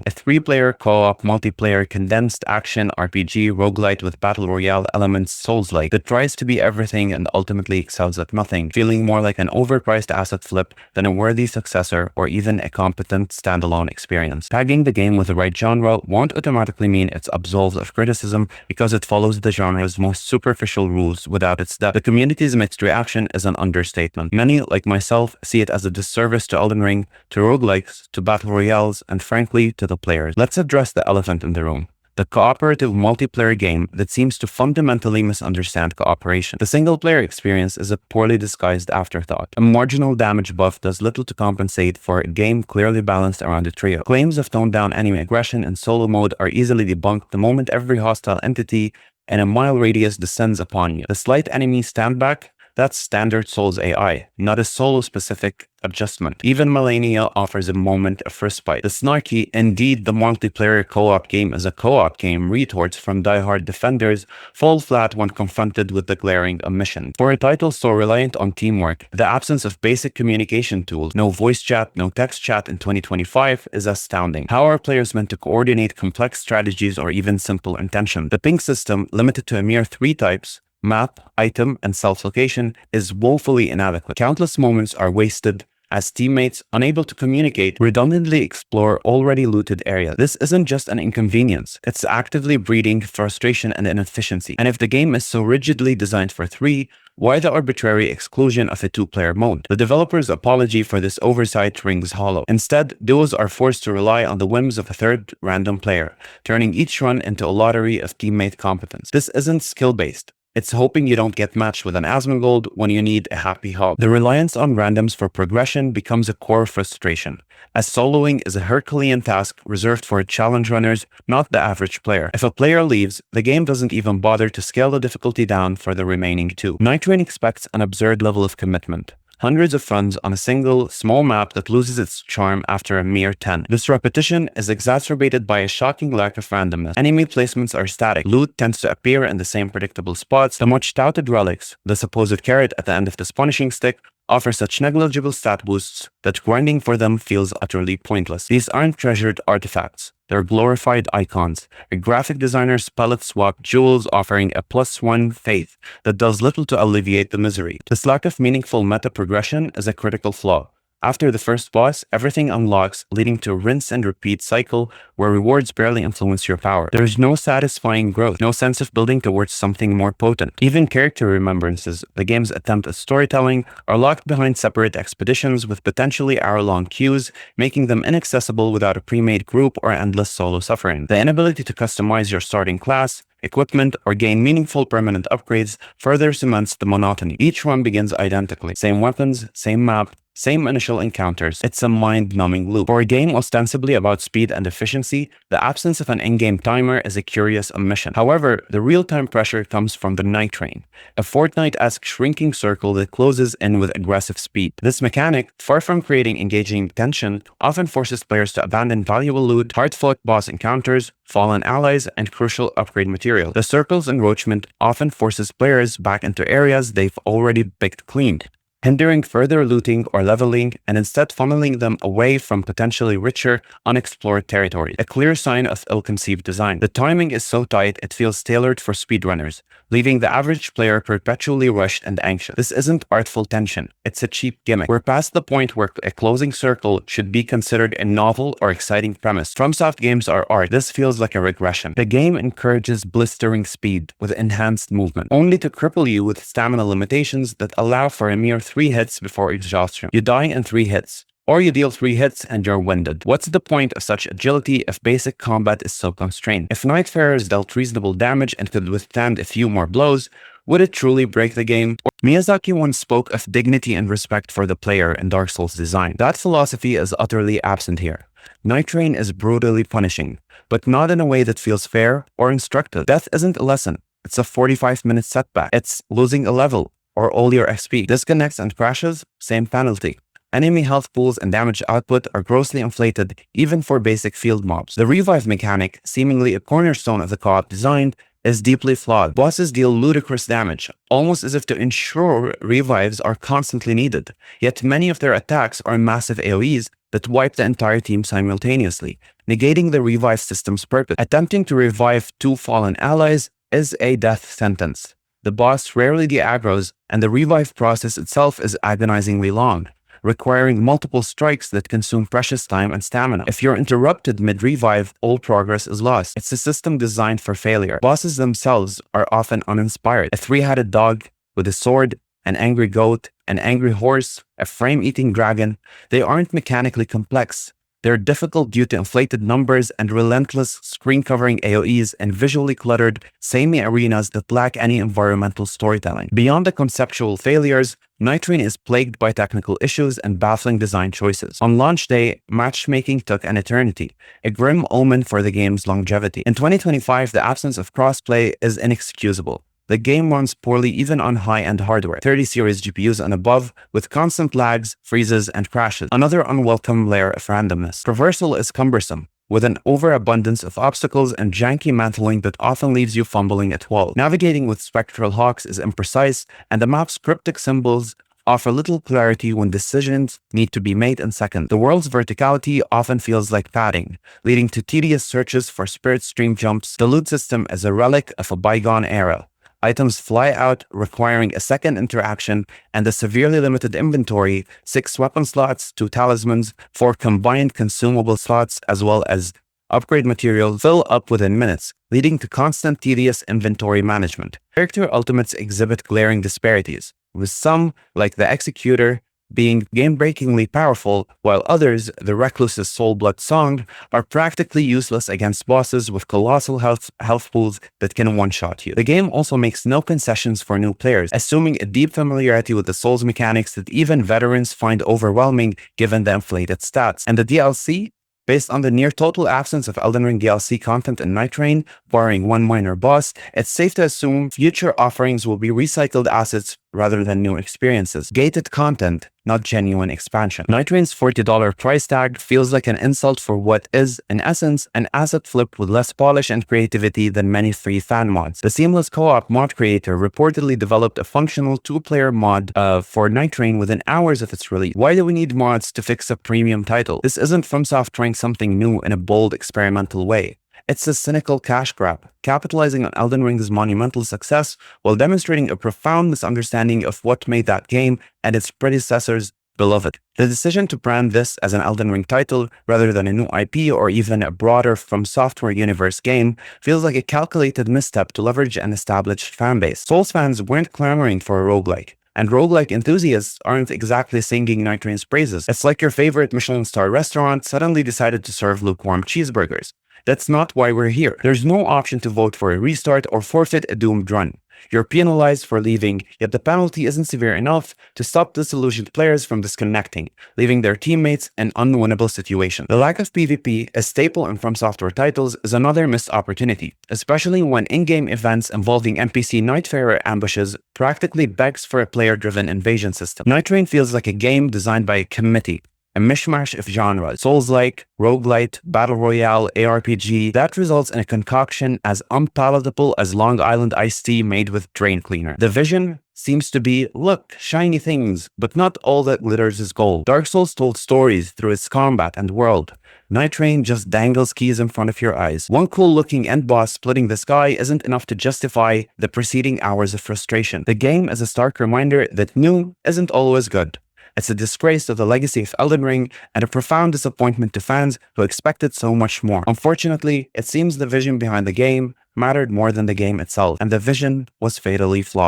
A three-player co-op multiplayer condensed action RPG roguelite with battle royale elements Souls-like that tries to be everything and ultimately excels at nothing, feeling more like an overpriced asset flip than a worthy successor or even a competent standalone experience. Tagging the game with the right genre won't automatically mean it's absolved of criticism because it follows the genre's most superficial rules without its depth. The community's mixed reaction is an understatement. Many, like myself, see it as a disservice to Elden Ring, to roguelikes, to battle royales, and frankly, to the players. Let's address the elephant in the room. The cooperative multiplayer game that seems to fundamentally misunderstand cooperation. The single-player experience is a poorly disguised afterthought. A marginal damage buff does little to compensate for a game clearly balanced around a trio. Claims of toned-down enemy aggression in solo mode are easily debunked the moment every hostile entity in a mile radius descends upon you. The slight enemy standback, that's standard Souls AI, not a solo-specific adjustment. Even Millennia offers a moment of respite. The snarky, indeed the multiplayer co-op game is a co-op game retorts from die-hard defenders fall flat when confronted with the glaring omission. For a title so reliant on teamwork, the absence of basic communication tools, no voice chat, no text chat in 2025 is astounding. How are players meant to coordinate complex strategies or even simple intention? The ping system, limited to a mere 3 types, map, item, and self-location, is woefully inadequate. Countless moments are wasted as teammates, unable to communicate, redundantly explore already looted areas. This isn't just an inconvenience, it's actively breeding frustration and inefficiency. And if the game is so rigidly designed for 3, why the arbitrary exclusion of a 2-player mode? The developer's apology for this oversight rings hollow. Instead, duos are forced to rely on the whims of a third random player, turning each run into a lottery of teammate competence. This isn't skill-based. It's hoping you don't get matched with an Asmongold when you need a happy hog. The reliance on randoms for progression becomes a core frustration, as soloing is a Herculean task reserved for challenge runners, not the average player. If a player leaves, the game doesn't even bother to scale the difficulty down for the remaining 2. Nightreign expects an absurd level of commitment. Hundreds of runs on a single, small map that loses its charm after a mere 10. This repetition is exacerbated by a shocking lack of randomness. Enemy placements are static. Loot tends to appear in the same predictable spots. The much-touted relics, the supposed carrot at the end of this punishing stick, offer such negligible stat boosts that grinding for them feels utterly pointless. These aren't treasured artifacts. They're glorified icons. A graphic designer's palette swap jewels offering a +1 faith that does little to alleviate the misery. This lack of meaningful meta progression is a critical flaw. After the first boss, everything unlocks, leading to a rinse and repeat cycle where rewards barely influence your power. There is no satisfying growth, no sense of building towards something more potent. Even character remembrances, the game's attempt at storytelling, are locked behind separate expeditions with potentially hour-long queues, making them inaccessible without a pre-made group or endless solo suffering. The inability to customize your starting class, equipment, or gain meaningful permanent upgrades further cements the monotony. Each run begins identically. Same weapons, same map, same initial encounters. It's a mind-numbing loop. For a game ostensibly about speed and efficiency, the absence of an in-game timer is a curious omission. However, the real-time pressure comes from the Nightreign, a Fortnite-esque shrinking circle that closes in with aggressive speed. This mechanic, far from creating engaging tension, often forces players to abandon valuable loot, hard-fought boss encounters, fallen allies, and crucial upgrade material. The circle's encroachment often forces players back into areas they've already picked clean, hindering further looting or leveling and instead funneling them away from potentially richer, unexplored territories. A clear sign of ill-conceived design. The timing is so tight it feels tailored for speedrunners, leaving the average player perpetually rushed and anxious. This isn't artful tension, it's a cheap gimmick. We're past the point where a closing circle should be considered a novel or exciting premise. FromSoft games are art. This feels like a regression. The game encourages blistering speed with enhanced movement, only to cripple you with stamina limitations that allow for a mere 3 hits before exhaustion. You die in 3 hits, or you deal 3 hits and you're winded. What's the point of such agility if basic combat is so constrained? If Nightfarers dealt reasonable damage and could withstand a few more blows, would it truly break the game? Miyazaki once spoke of dignity and respect for the player in Dark Souls design. That philosophy is utterly absent here. Nightreign is brutally punishing, but not in a way that feels fair or instructive. Death isn't a lesson. It's a 45-minute setback. It's losing a level or all your XP. Disconnects and crashes, same penalty. Enemy health pools and damage output are grossly inflated even for basic field mobs. The revive mechanic, seemingly a cornerstone of the co-op design, is deeply flawed. Bosses deal ludicrous damage, almost as if to ensure revives are constantly needed. Yet many of their attacks are massive AoEs that wipe the entire team simultaneously, negating the revive system's purpose. Attempting to revive two fallen allies is a death sentence. The boss rarely de-aggroes, and the revive process itself is agonizingly long, requiring multiple strikes that consume precious time and stamina. If you're interrupted mid-revive, all progress is lost. It's a system designed for failure. Bosses themselves are often uninspired. A three-headed dog with a sword, an angry goat, an angry horse, a frame-eating dragon, they aren't mechanically complex. They're difficult due to inflated numbers and relentless screen-covering AoEs and visually cluttered, samey arenas that lack any environmental storytelling. Beyond the conceptual failures, Nightreign is plagued by technical issues and baffling design choices. On launch day, matchmaking took an eternity, a grim omen for the game's longevity. In 2025, the absence of crossplay is inexcusable. The game runs poorly even on high-end hardware, 30 series GPUs and above, with constant lags, freezes, and crashes. Another unwelcome layer of randomness. Traversal is cumbersome, with an overabundance of obstacles and janky mantling that often leaves you fumbling at walls. Navigating with spectral hawks is imprecise, and the map's cryptic symbols offer little clarity when decisions need to be made in seconds. The world's verticality often feels like padding, leading to tedious searches for spirit stream jumps. The loot system is a relic of a bygone era. Items fly out, requiring a second interaction, and a severely limited inventory, 6 weapon slots, 2 talismans, 4 combined consumable slots, as well as upgrade material fill up within minutes, leading to constant tedious inventory management. Character ultimates exhibit glaring disparities, with some, like the Executor, being game-breakingly powerful, while others, the Recluse's Soul Blood Song, are practically useless against bosses with colossal health pools that can one-shot you. The game also makes no concessions for new players, assuming a deep familiarity with the Souls mechanics that even veterans find overwhelming given the inflated stats. And the DLC? Based on the near-total absence of Elden Ring DLC content in Nightreign, barring one minor boss, it's safe to assume future offerings will be recycled assets rather than new experiences. Gated content, not genuine expansion. Nightrein's $40 price tag feels like an insult for what is, in essence, an asset flip with less polish and creativity than many free fan mods. The Seamless Co-op mod creator reportedly developed a functional 2-player mod for Nightreign within hours of its release. Why do we need mods to fix a premium title? This isn't FromSoft trying something new in a bold, experimental way. It's a cynical cash grab, capitalizing on Elden Ring's monumental success while demonstrating a profound misunderstanding of what made that game and its predecessors beloved. The decision to brand this as an Elden Ring title rather than a new IP or even a broader From Software universe game feels like a calculated misstep to leverage an established fanbase. Souls fans weren't clamoring for a roguelike, and roguelike enthusiasts aren't exactly singing Nightrein's praises. It's like your favorite Michelin star restaurant suddenly decided to serve lukewarm cheeseburgers. That's not why we're here. There's no option to vote for a restart or forfeit a doomed run. You're penalized for leaving, yet the penalty isn't severe enough to stop disillusioned players from disconnecting, leaving their teammates in an unwinnable situation. The lack of PvP, a staple in From Software titles, is another missed opportunity, especially when in-game events involving NPC Nightfarer ambushes practically begs for a player-driven invasion system. Nightreign feels like a game designed by a committee, a mishmash of genres, Souls-like, roguelite, battle royale, ARPG, that results in a concoction as unpalatable as Long Island iced tea made with drain cleaner. The vision seems to be, look, shiny things, but not all that glitters is gold. Dark Souls told stories through its combat and world. Nightreign just dangles keys in front of your eyes. One cool-looking end boss splitting the sky isn't enough to justify the preceding hours of frustration. The game is a stark reminder that new isn't always good. It's a disgrace to the legacy of Elden Ring and a profound disappointment to fans who expected so much more. Unfortunately, it seems the vision behind the game mattered more than the game itself, and the vision was fatally flawed.